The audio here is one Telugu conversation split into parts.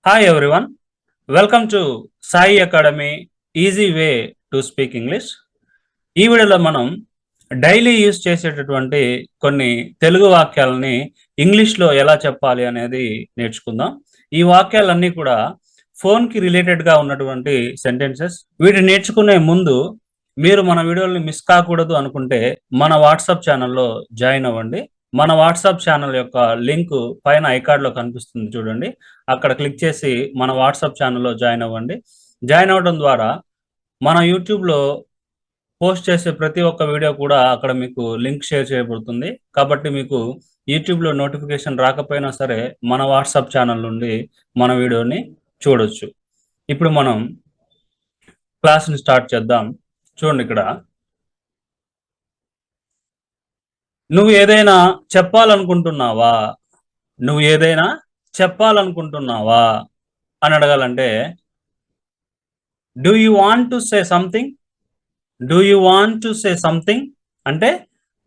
Hi everyone, welcome to Sai Academy Easy Way to Speak English. ఈ వీడియోలో మనం డైలీ యూజ్ చేసేటటువంటి కొన్ని తెలుగు వాక్యాలని ఇంగ్లీష్లో ఎలా చెప్పాలి అనేది నేర్చుకుందాం. ఈ వాక్యాలన్నీ కూడా ఫోన్కి రిలేటెడ్గా ఉన్నటువంటి సెంటెన్సెస్. వీటిని నేర్చుకునే ముందు మీరు మన వీడియోని మిస్ కాకూడదు అనుకుంటే మన వాట్సాప్ ఛానల్లో జాయిన్ అవ్వండి. మన వాట్సాప్ ఛానల్ యొక్క లింక్ పైన ఐకార్డ్లో కనిపిస్తుంది చూడండి. అక్కడ క్లిక్ చేసి మన వాట్సాప్ ఛానల్లో జాయిన్ అవ్వండి. జాయిన్ అవ్వడం ద్వారా మన యూట్యూబ్లో పోస్ట్ చేసే ప్రతి ఒక్క వీడియో కూడా అక్కడ మీకు లింక్ షేర్ చేయబడుతుంది. కాబట్టి మీకు యూట్యూబ్లో నోటిఫికేషన్ రాకపోయినా సరే మన వాట్సాప్ ఛానల్ నుండి మన వీడియోని చూడొచ్చు. ఇప్పుడు మనం క్లాస్ని స్టార్ట్ చేద్దాం. చూడండి, ఇక్కడ నువ్వు ఏదైనా చెప్పాలనుకుంటున్నావా, నువ్వు ఏదైనా చెప్పాలనుకుంటున్నావా అని అడగాలంటే do you want to say something, do you want to say something అంటే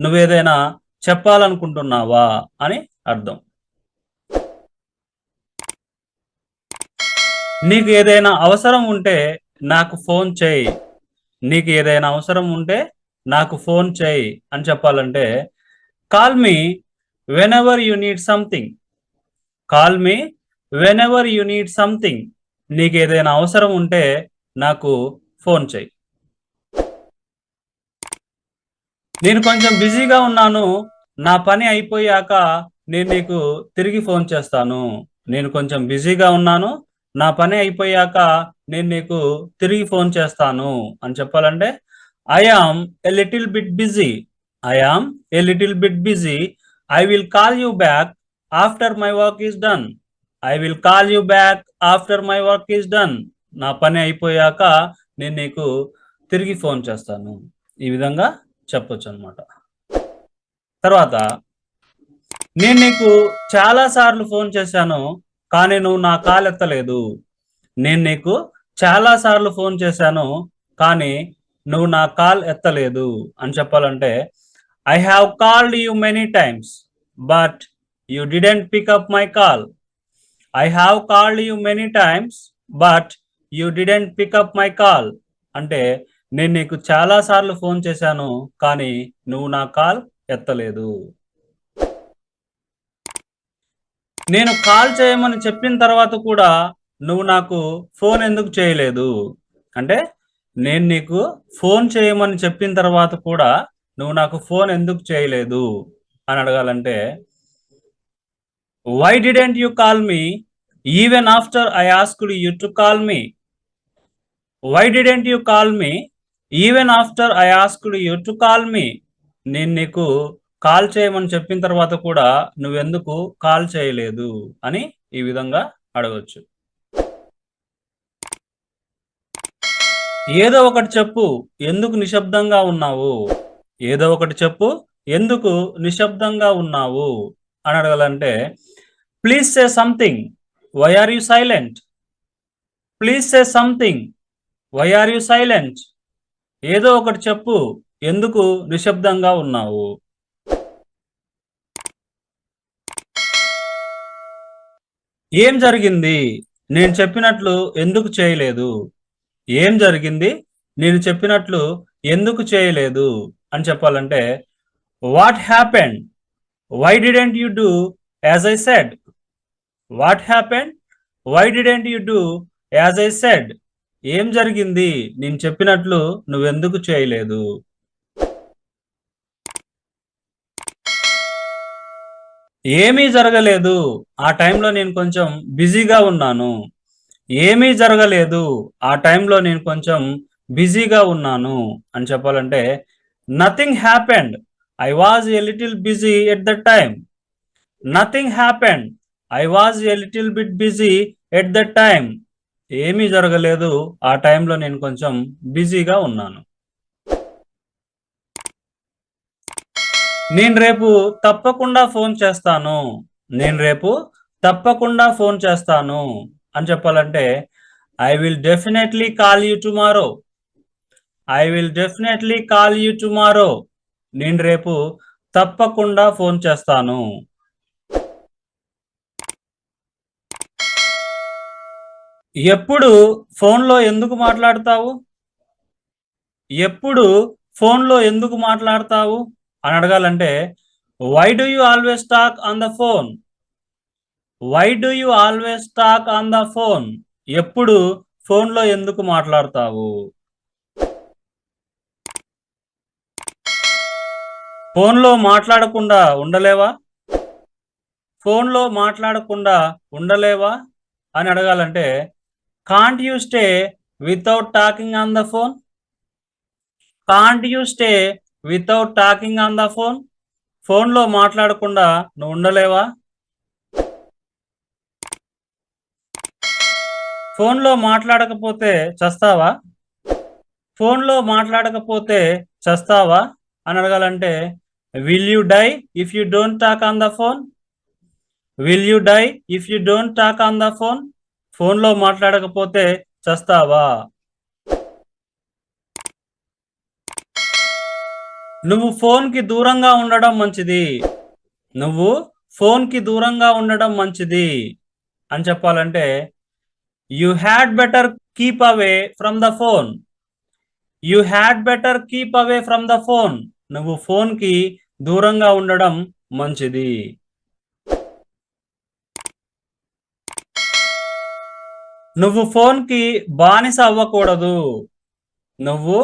నువ్వేదైనా చెప్పాలనుకుంటున్నావా అని అర్థం. నీకు ఏదైనా అవసరం ఉంటే నాకు ఫోన్ చేయి, నీకు ఏదైనా అవసరం ఉంటే నాకు ఫోన్ చేయి అని చెప్పాలంటే call me whenever you need something, call me whenever you need something. నీకు ఏదైనా అవసరం ఉంటే నాకు ఫోన్ చేయి. నేను కొంచెం బిజీగా ఉన్నాను, నా పని అయిపోయాక నేను నీకు తిరిగి ఫోన్ చేస్తాను. నేను కొంచెం బిజీగా ఉన్నాను, నా పని అయిపోయాక నేను నీకు తిరిగి ఫోన్ చేస్తాను అని చెప్పాలంటే I am a little bit busy, I am a little bit busy, I will call you back after my work is done, I will call you back after my work is done. నా పని అయిపోయాక నేను నీకు తిరిగి ఫోన్ చేస్తాను. ఈ విధంగా చెప్పొచ్చు అనమాట. తర్వాత నేను నీకు చాలా సార్లు ఫోన్ చేశాను కానీ నువ్వు నా కాల్ ఎత్తలేదు, నేను నీకు చాలా సార్లు ఫోన్ చేశాను కానీ నువ్వు నా కాల్ ఎత్తలేదు అని చెప్పాలంటే I have called you many times but you didn't pick up my call, I have called you many times but you didn't pick up my call అంటే నేను నీకు చాలా సార్లు ఫోన్ చేశాను కానీ నువ్వు నా కాల్ ఎత్తలేదు. నేను కాల్ చేయమని చెప్పిన తర్వాత కూడా నువ్వు నాకు ఫోన్ ఎందుకు చేయలేదు అంటే నేను నీకు ఫోన్ చేయమని చెప్పిన తర్వాత కూడా నువ్వు నాకు ఫోన్ ఎందుకు చేయలేదు అని అడగాలంటే why didn't you call me even after I asked you to call me, why didn't you call me even after I asked you to call me. నేను నీకు కాల్ చేయమని చెప్పిన తర్వాత కూడా నువ్వెందుకు కాల్ చేయలేదు అని ఈ విధంగా అడగచ్చు. ఏదో ఒకటి చెప్పు, ఎందుకు నిశ్శబ్దంగా ఉన్నావు, ఏదో ఒకటి చెప్పు, ఎందుకు నిశ్శబ్దంగా ఉన్నావు అని అడగాలంటే please say something, why are you silent, please say something, why are you silent. ఏదో ఒకటి చెప్పు, ఎందుకు నిశ్శబ్దంగా ఉన్నావు. ఏం జరిగింది, నేను చెప్పినట్లు ఎందుకు చేయలేదు, ఏం జరిగింది, నేను చెప్పినట్లు ఎందుకు చేయలేదు అని చెప్పాలంటే what happened, why didn't you do as I said, what happened, why didn't you do as I said. ఏం జరిగింది, నేను చెప్పినట్లు నువ్వెందుకు చేయలేదు. ఏమీ జరగలేదు, ఆ టైంలో నేను కొంచెం బిజీగా ఉన్నాను, ఏమీ జరగలేదు, ఆ టైంలో నేను కొంచెం బిజీగా ఉన్నాను అని చెప్పాలంటే nothing happened, I was a little busy at the time, nothing happened, I was a little bit busy at the time. ఏమీ జరగలేదు, ఆ టైంలో నేను కొంచెం బిజీగా ఉన్నాను. నేను రేపు తప్పకుండా ఫోన్ చేస్తాను, నేను రేపు తప్పకుండా ఫోన్ చేస్తాను అని చెప్పాలంటే I will definitely call you tomorrow, I will definitely call you tomorrow. నేను రేపు తప్పకుండా ఫోన్ చేస్తాను. ఎప్పుడు ఫోన్లో ఎందుకు మాట్లాడతావు? ఎప్పుడు ఫోన్లో ఎందుకు మాట్లాడతావు అని అడగాలంటే why do you always talk on the phone? Why do you always talk on the phone? ఎప్పుడు ఫోన్లో ఎందుకు మాట్లాడతావు? ఫోన్లో మాట్లాడకుండా ఉండలేవా? ఫోన్లో మాట్లాడకుండా ఉండలేవా అని అడగాలంటే can't you stay without talking on the phone? Can't you stay without talking on the phone? ఫోన్లో మాట్లాడకుండా నువ్వు ఉండలేవా? ఫోన్లో మాట్లాడకపోతే చస్తావా? ఫోన్లో మాట్లాడకపోతే చస్తావా అని అడగాలంటే will you die if you don't talk on the phone? Will you die if you don't talk on the phone? ఫోన్లో మాట్లాడకపోతే చస్తావా? నువ్వు ఫోన్కి దూరంగా ఉండడం మంచిది. నువ్వు ఫోన్కి దూరంగా ఉండడం మంచిది అని చెప్పాలంటే you had better keep away from the phone. You had better keep away from the phone. నువ్వు ఫోన్కి దూరంగా ఉండడం మంచిది. నువ్వు ఫోన్కి బానిస అవ్వకూడదు. నువ్వు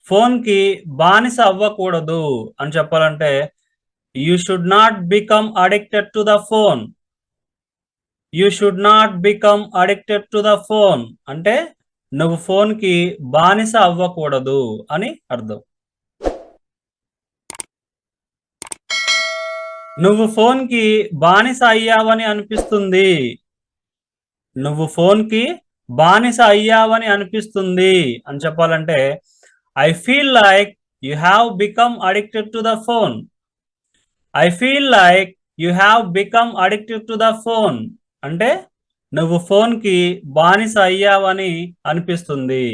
ఫోన్కి బానిస అవ్వకూడదు అని చెప్పాలంటే you should not become addicted to the phone. You should not become addicted to the phone అంటే నువ్వు ఫోన్కి బానిస అవ్వకూడదు అని అర్థం. నువ్వు ఫోన్కి బానిస అయ్యావని అనిపిస్తుంది. నువ్వు ఫోన్కి బానిస అయ్యావని అనిపిస్తుంది అని చెప్పాలంటే I feel like you have become addicted to the phone. I feel like you have become addicted to the phone అంటే నువ్వు ఫోన్కి బానిస అయ్యావని అనిపిస్తుంది.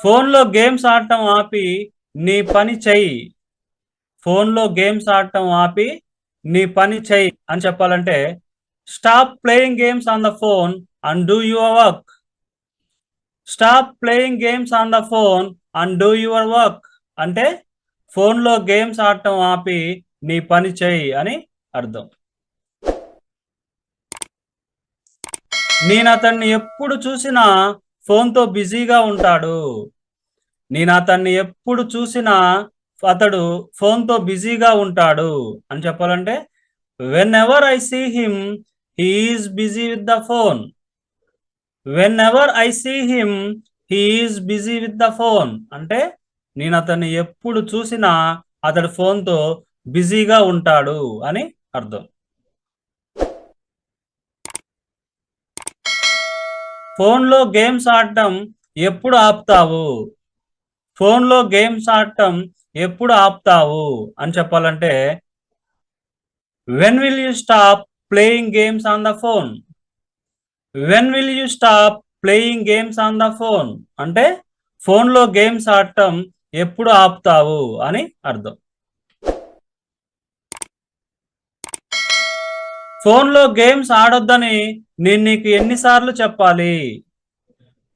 ఫోన్లో గేమ్స్ ఆడటం ఆపి నీ పని చెయ్యి. ఫోన్లో గేమ్స్ ఆడటం ఆపి నీ పని చెయ్యి అని చెప్పాలంటే stop playing games on the phone and do your work. Stop playing games on the phone and do your work అంటే ఫోన్లో గేమ్స్ ఆడటం ఆపి నీ పని చెయ్యి అని అర్థం. నేను అతన్ని ఎప్పుడు చూసినా ఫోన్తో బిజీగా ఉంటాడు. నేను అతన్ని ఎప్పుడు చూసినా అతడు ఫోన్తో బిజీగా ఉంటాడు అని చెప్పాలంటే whenever I see him he is busy with the phone. Whenever I see him he is busy with the phone అంటే నేను అతన్ని ఎప్పుడు చూసినా అతడు ఫోన్తో బిజీగా ఉంటాడు అని అర్థం. ఫోన్లో గేమ్స్ ఆడటం ఎప్పుడు ఆపుతావు? ఫోన్లో గేమ్స్ ఆడటం ఎప్పుడు ఆపుతావు అని చెప్పాలంటే when will you stop playing games on the phone? When will you stop playing games on the phone అంటే ఫోన్లో గేమ్స్ ఆడటం ఎప్పుడు ఆపుతావు అని అర్థం. ఫోన్లో గేమ్స్ ఆడొద్దని నేను నీకు ఎన్నిసార్లు చెప్పాలి?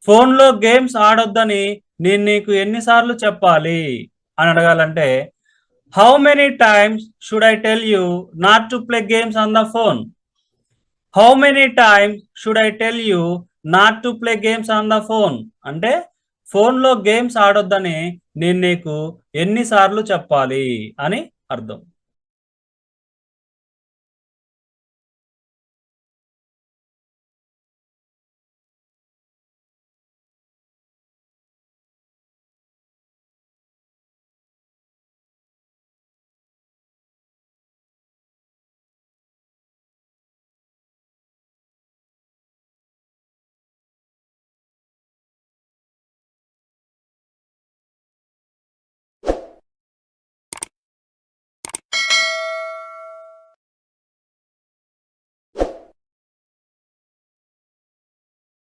ఫోన్లో గేమ్స్ ఆడొద్దని నేను నీకు ఎన్నిసార్లు చెప్పాలి అని అడగాలంటే how many times should I tell you not to play games on the phone? How many times should I tell you not to play games on the phone అంటే ఫోన్లో గేమ్స్ ఆడొద్దని నేను నీకు ఎన్నిసార్లు చెప్పాలి అని అర్థం.